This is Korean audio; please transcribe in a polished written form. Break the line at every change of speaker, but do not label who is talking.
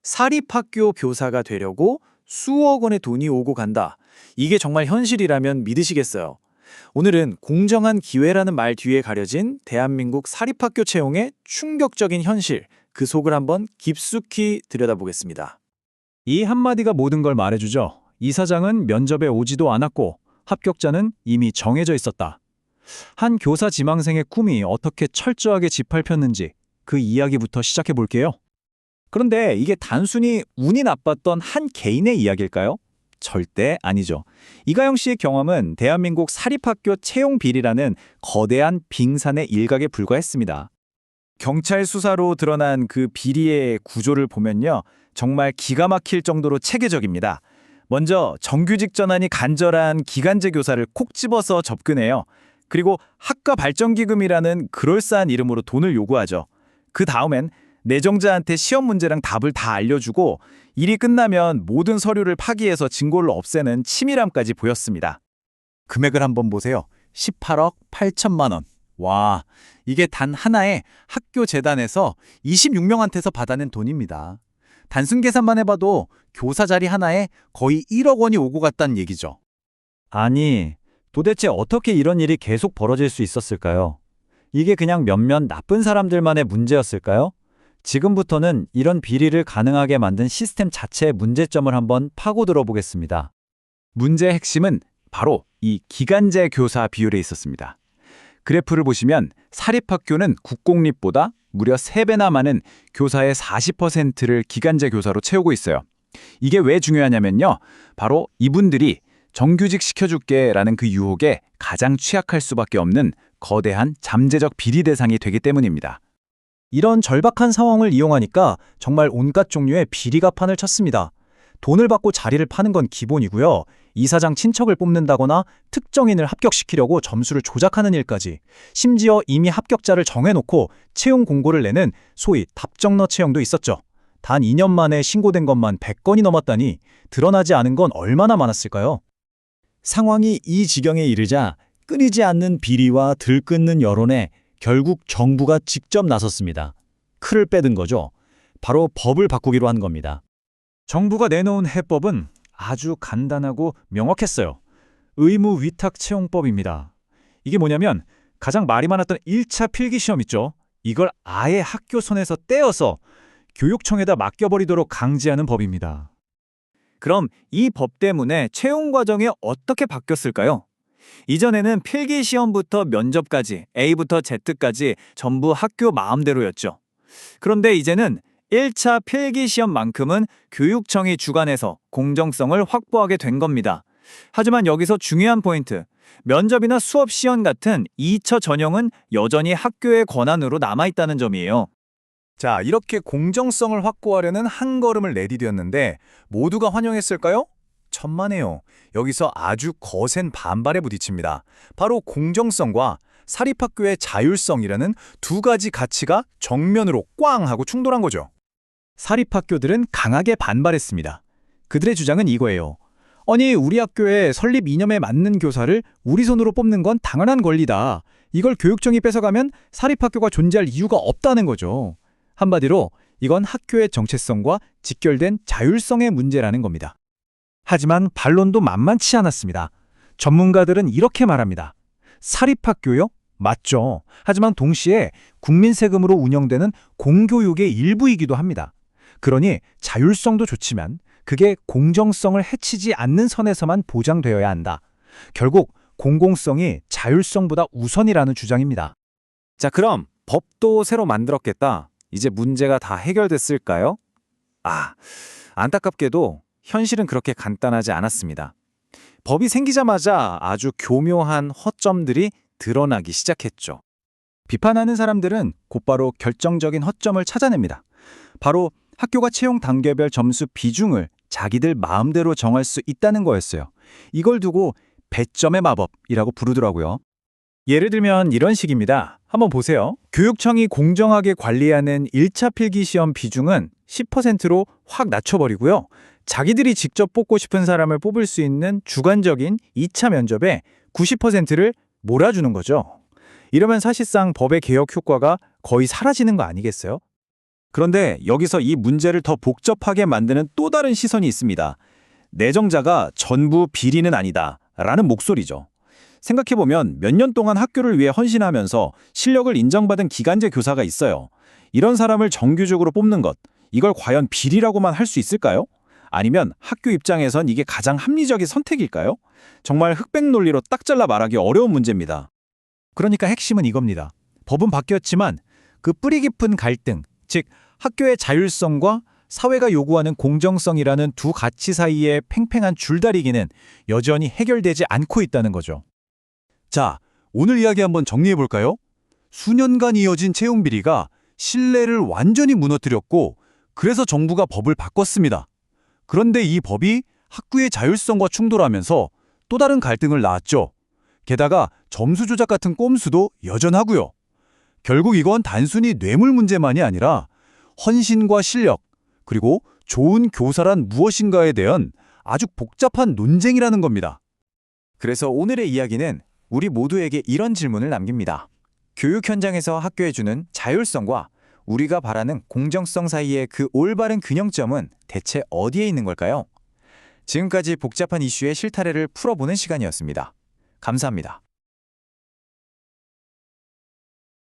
사립학교 교사가 되려고 수억 원의 돈이 오고 간다. 이게 정말 현실이라면 믿으시겠어요? 오늘은 공정한 기회라는 말 뒤에 가려진 대한민국 사립학교 채용의 충격적인 현실, 그 속을 한번 깊숙이 들여다보겠습니다.
이 한마디가 모든 걸 말해주죠. 이사장은 면접에 오지도 않았고 합격자는 이미 정해져 있었다. 한 교사 지망생의 꿈이 어떻게 철저하게 짓밟혔는지 그 이야기부터 시작해 볼게요. 그런데 이게 단순히 운이 나빴던 한 개인의 이야기일까요? 절대 아니죠. 이가영 씨의 경험은 대한민국 사립학교 채용 비리라는 거대한 빙산의 일각에 불과했습니다. 경찰 수사로 드러난 그 비리의 구조를 보면요, 정말 기가 막힐 정도로 체계적입니다. 먼저 정규직 전환이 간절한 기간제 교사를 콕 집어서 접근해요. 그리고 학과 발전기금이라는 그럴싸한 이름으로 돈을 요구하죠. 그 다음엔 내정자한테 시험 문제랑 답을 다 알려주고 일이 끝나면 모든 서류를 파기해서 증거를 없애는 치밀함까지 보였습니다. 금액을 한번 보세요. 18억 8천만 원. 와, 이게 단 하나의 학교 재단에서 26명한테서 받아낸 돈입니다. 단순 계산만 해봐도 교사 자리 하나에 거의 1억 원이 오고 갔다는 얘기죠. 아니, 도대체 어떻게 이런 일이 계속 벌어질 수 있었을까요? 이게 그냥 몇몇 나쁜 사람들만의 문제였을까요? 지금부터는 이런 비리를 가능하게 만든 시스템 자체의 문제점을 한번 파고들어 보겠습니다. 문제의 핵심은 바로 이 기간제 교사 비율에 있었습니다. 그래프를 보시면 사립학교는 국공립보다 무려 3배나 많은 교사의 40%를 기간제 교사로 채우고 있어요. 이게 왜 중요하냐면요, 바로 이분들이 정규직 시켜줄게라는 그 유혹에 가장 취약할 수밖에 없는 거대한 잠재적 비리 대상이 되기 때문입니다. 이런 절박한 상황을 이용하니까 정말 온갖 종류의 비리가 판을 쳤습니다. 돈을 받고 자리를 파는 건 기본이고요. 이사장 친척을 뽑는다거나 특정인을 합격시키려고 점수를 조작하는 일까지, 심지어 이미 합격자를 정해놓고 채용 공고를 내는 소위 답정너 채용도 있었죠. 단 2년 만에 신고된 것만 100건이 넘었다니 드러나지 않은 건 얼마나 많았을까요? 상황이 이 지경에 이르자 끊이지 않는 비리와 들끓는 여론에 결국 정부가 직접 나섰습니다. 틀을 빼든 거죠. 바로 법을 바꾸기로 한 겁니다. 정부가 내놓은 해법은 아주 간단하고 명확했어요. 의무위탁채용법입니다. 이게 뭐냐면 가장 말이 많았던 1차 필기시험 있죠. 이걸 아예 학교 손에서 떼어서 교육청에다 맡겨버리도록 강제하는 법입니다. 그럼 이 법 때문에 채용 과정이 어떻게 바뀌었을까요? 이전에는 필기시험부터 면접까지 A부터 Z까지 전부 학교 마음대로였죠. 그런데 이제는 1차 필기시험만큼은 교육청이 주관해서 공정성을 확보하게 된 겁니다. 하지만 여기서 중요한 포인트, 면접이나 수업 시연 같은 2처 전형은 여전히 학교의 권한으로 남아있다는 점이에요. 자, 이렇게 공정성을 확보하려는 한 걸음을 내디뎠는데 모두가 환영했을까요? 천만에요. 여기서 아주 거센 반발에 부딪힙니다. 바로 공정성과 사립학교의 자율성이라는 두 가지 가치가 정면으로 꽝 하고 충돌한 거죠. 사립학교들은 강하게 반발했습니다. 그들의 주장은 이거예요. 아니, 우리 학교의 설립 이념에 맞는 교사를 우리 손으로 뽑는 건 당연한 권리다. 이걸 교육청이 뺏어가면 사립학교가 존재할 이유가 없다는 거죠. 한마디로 이건 학교의 정체성과 직결된 자율성의 문제라는 겁니다. 하지만 반론도 만만치 않았습니다. 전문가들은 이렇게 말합니다. 사립학교요? 맞죠. 하지만 동시에 국민 세금으로 운영되는 공교육의 일부이기도 합니다. 그러니 자율성도 좋지만 그게 공정성을 해치지 않는 선에서만 보장되어야 한다. 결국 공공성이 자율성보다 우선이라는 주장입니다. 자, 그럼 법도 새로 만들었겠다. 이제 문제가 다 해결됐을까요? 안타깝게도 현실은 그렇게 간단하지 않았습니다. 법이 생기자마자 아주 교묘한 허점들이 드러나기 시작했죠. 비판하는 사람들은 곧바로 결정적인 허점을 찾아냅니다. 바로 학교가 채용 단계별 점수 비중을 자기들 마음대로 정할 수 있다는 거였어요. 이걸 두고 배점의 마법이라고 부르더라고요. 예를 들면 이런 식입니다. 한번 보세요. 교육청이 공정하게 관리하는 1차 필기시험 비중은 10%로 확 낮춰버리고요. 자기들이 직접 뽑고 싶은 사람을 뽑을 수 있는 주관적인 2차 면접에 90%를 몰아주는 거죠. 이러면 사실상 법의 개혁 효과가 거의 사라지는 거 아니겠어요?
그런데 여기서 이 문제를 더 복잡하게 만드는 또 다른 시선이 있습니다. 내정자가 전부 비리는 아니다 라는 목소리죠. 생각해보면 몇 년 동안 학교를 위해 헌신하면서 실력을 인정받은 기간제 교사가 있어요. 이런 사람을 정규직으로 뽑는 것, 이걸 과연 비리라고만 할 수 있을까요? 아니면 학교 입장에선 이게 가장 합리적인 선택일까요? 정말 흑백 논리로 딱 잘라 말하기 어려운 문제입니다.
그러니까 핵심은 이겁니다. 법은 바뀌었지만 그 뿌리 깊은 갈등, 즉 학교의 자율성과 사회가 요구하는 공정성이라는 두 가치 사이의 팽팽한 줄다리기는 여전히 해결되지 않고 있다는 거죠.
자, 오늘 이야기 한번 정리해볼까요? 수년간 이어진 채용 비리가 신뢰를 완전히 무너뜨렸고 그래서 정부가 법을 바꿨습니다. 그런데 이 법이 학교의 자율성과 충돌하면서 또 다른 갈등을 낳았죠. 게다가 점수 조작 같은 꼼수도 여전하고요. 결국 이건 단순히 뇌물 문제만이 아니라 헌신과 실력, 그리고 좋은 교사란 무엇인가에 대한 아주 복잡한 논쟁이라는 겁니다.
그래서 오늘의 이야기는 우리 모두에게 이런 질문을 남깁니다. 교육 현장에서 학교에 주는 자율성과 우리가 바라는 공정성 사이의 그 올바른 균형점은 대체 어디에 있는 걸까요? 지금까지 복잡한 이슈의 실타래를 풀어보는 시간이었습니다. 감사합니다.